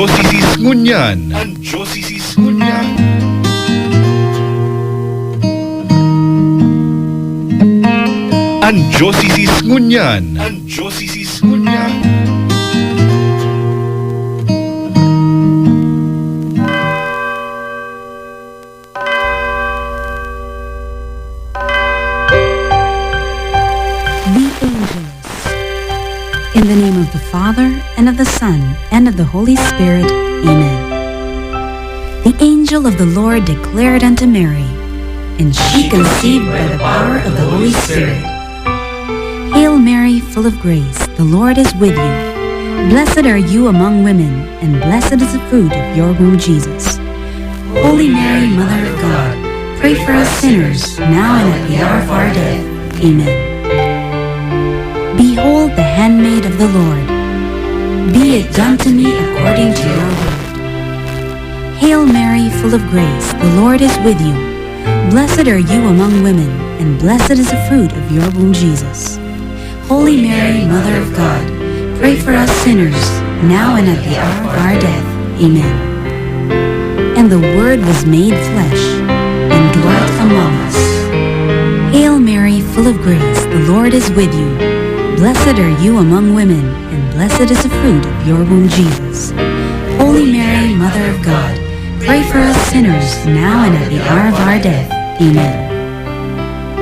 Diocese Ngunyan. Ang Diocese Ngunyan. Ang Diocese Ngunyan. Ang Diocese Ngunyan. In the name of the Father, and of the Son, and of the Holy Spirit. Amen. The angel of the Lord declared unto Mary, and she conceived by the power of the Holy Spirit. Hail Mary, full of grace, the Lord is with you. Blessed are you among women, and blessed is the fruit of your womb, Jesus. Holy Mary, Mother of God, pray for us sinners, now and at the hour of our death. Amen. Behold the handmaid of the Lord. Be it done to me according to your word. Hail Mary, full of grace, the Lord is with you. Blessed are you among women, and blessed is the fruit of your womb, Jesus. Holy Mary, Mother of God, pray for us sinners, now and at the hour of our death. Amen. And the Word was made flesh, and dwelt among us. Hail Mary, full of grace, the Lord is with you. Blessed are you among women, and blessed is the fruit of your womb, Jesus. Holy Mary, Mother of God, pray for us sinners, now and at the hour of our death. Amen.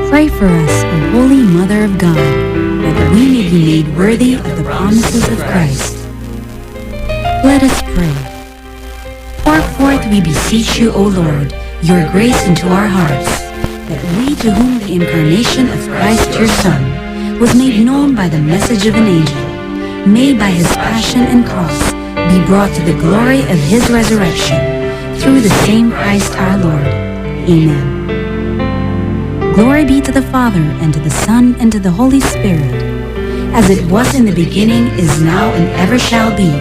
Pray for us, O Holy Mother of God, that we may be made worthy of the promises of Christ. Let us pray. Pour forth, we beseech you, O Lord, your grace into our hearts, that we, to whom the incarnation of Christ your Son was made known by the message of an angel, may by his passion and cross be brought to the glory of his resurrection, through the same Christ our Lord. Amen. Glory be to the Father, and to the Son, and to the Holy Spirit, as it was in the beginning, is now, and ever shall be,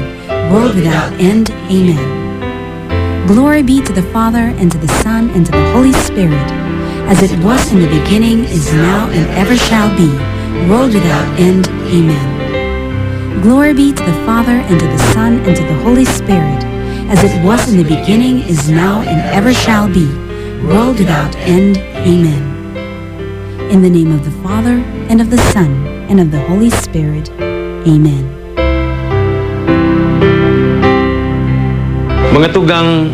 world without end. Amen. Glory be to the Father, and to the Son, and to the Holy Spirit, as it was in the beginning, is now, and ever shall be, world without end. Amen. Glory be to the Father, and to the Son, and to the Holy Spirit, as it was in the beginning, is now, and ever shall be, world without end. Amen. In the name of the Father, and of the Son, and of the Holy Spirit. Amen. Mga tugang,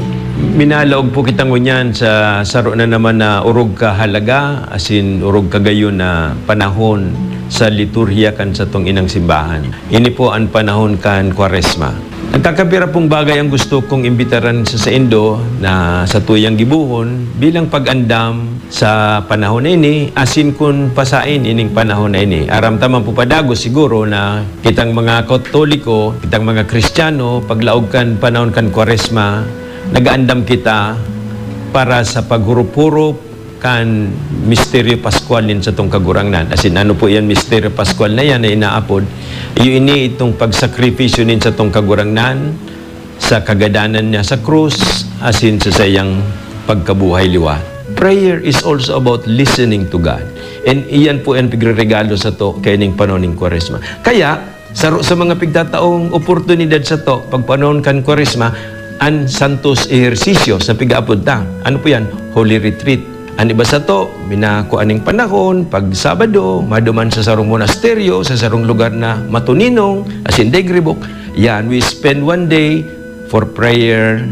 minalaog po kitang ngunyan sa saro na naman na urog kahalaga, asin urog kagayon na panahon sa liturhiya kan sa tong inang simbahan. Ini po ang panahon kan Kwaresma. Nagkakapira pong bagay ang gusto kong imbitaran sa Indo na sa tuyang gibuhon bilang pag-andam sa panahon na ini, asin kun pasain ining panahon na ini. Aram tamang po padago siguro na kitang mga Katoliko, kitang mga Kristiyano, paglaog kan panahon kan Kwaresma, nag-aandam kita para sa paghurup-hurup kan misteryo Pascualin sa tong kagurangnan. Asin ano po yan, misteryo Pascual na yan na inaapod. Iyo ini itong pagsakripisyo nin sa tong kagurangnan, sa kagadanan niya sa krus, asin sa sayang pagkabuhay liwat. Prayer is also about listening to God. And iyan po ang pigregalo sa to kaining panoning Kwaresma. Kaya, sa mga pigtataong oportunidad sa to, pagpanon kan Kwaresma, an santos ehersisyo sa pigaapod ta. Ano po yan? Holy Retreat. Ang iba sa to, minakuaning panahon, pag Sabado, maduman sa sarong monasteryo, sa sarong lugar na matuninong, as in Degribok, yan, we spend one day for prayer.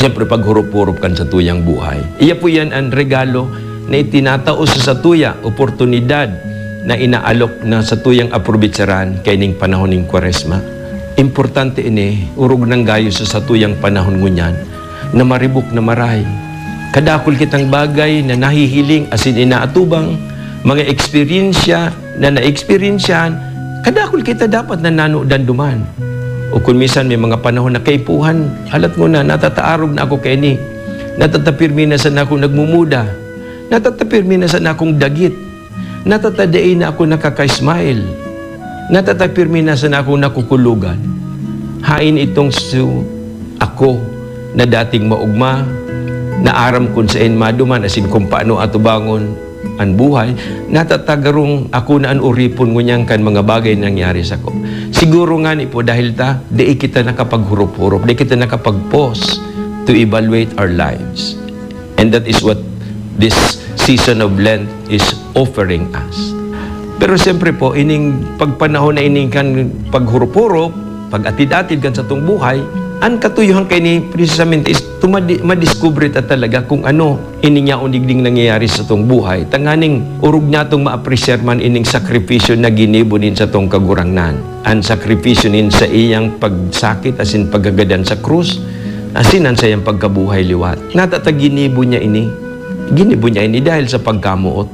Siyempre, paghurup-hurup kan sa tuyang buhay. Iya po yan ang regalo na itinataos sa tuya, oportunidad na inaalok na sa tuyang aprobitsaran kaining panahon ng Kwaresma. Importante ini, urog ng gayo sa tuyang panahon ngunyan, na maribok na maray. Kadakol kitang bagay na nahihiling asin inaatubang, mga eksperyensya na na-eksperyensyan, kadakol kita dapat na nanodan duman. O kung minsan may mga panahon na kaipuhan, halat mo na, natataarog na ako kay ni, natatapirmi na sa akong nagmumuda, natatapirmi na sa akong dagit, natatadain na ako nakaka-smile, natatapirmi na sa akong nakukulugan. Hain itong ako na dating maugma, na aram kun sa maduman asin kung paano ato bangon an buhay, natatagarong ako na an uripon ngunyang kan mga bagay na nangyari sa ko. Siguro nga ni po dahil di kita nakapaghurup-hurup, di kita nakapag-pause to evaluate our lives. And that is what this season of Lent is offering us. Pero siyempre po, ining pagpanahon na ining kan paghurup-hurup, pag-atid-atid kan sa tong buhay, ang katuyuhan kay ni precisamente is madiscover ta talaga kung ano ining nga unigding nangyayari sa tong buhay. Tanganing urog niya tong ma-appreciate man ining sakripisyo na ginibo din sa tong kagurangnan. Ang sakripisyo nin sa iyang pagsakit asin paggagadan sa krus, asin ang sa iyang pagkabuhay liwat. Natataginibo niya ini. Ginibo niya ini dahil sa pagkamuot.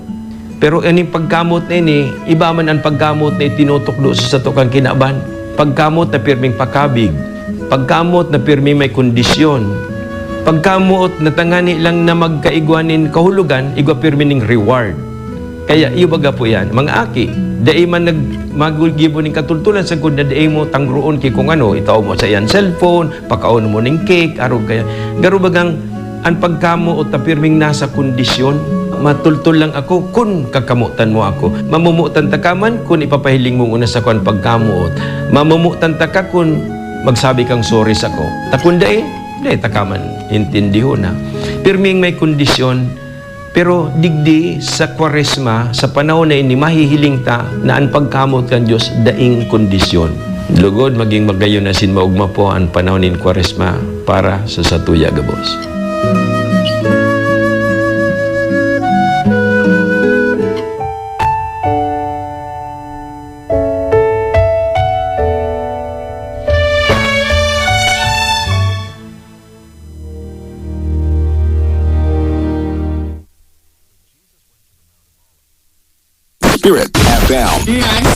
Pero ining pagkamot na ini, iba man ang pagkamot na tinutukdo sa tukang kinaban. Pagkamot na pirming pakabig. Pagkamot na pirmi may kondisyon. Pagkamot na tangani lang na magkaigwanin kahulugan, igwa pirmi ning reward. Kaya ibaga po yan. Mga aki, dai man magulgibo ning katultulan sa kung na dai mo tangruon kay kung ano, itaw mo sa iyan cellphone, pakaon mo ning cake, arog kaya. Garo bagang ang pagkamuot na pirming nasa kondisyon, matultul lang ako kun kakamutan mo ako. Mamumutan ta kaman kun ipapahiling mo una sa kuan pagkamuot. Mamumutan ta ka kun magsabi kang sorry sa ko. Takunda dahil takaman, intindiho na. Pirming may kondisyon, pero digdi sa kwaresma, sa panahon na ini, mahihiling ta na ang pagkamot kan Diyos daing kondisyon. Lugod, maging magayon na sin maugma po ang panahon in kwaresma para sa satuya gabos. Spirit FM.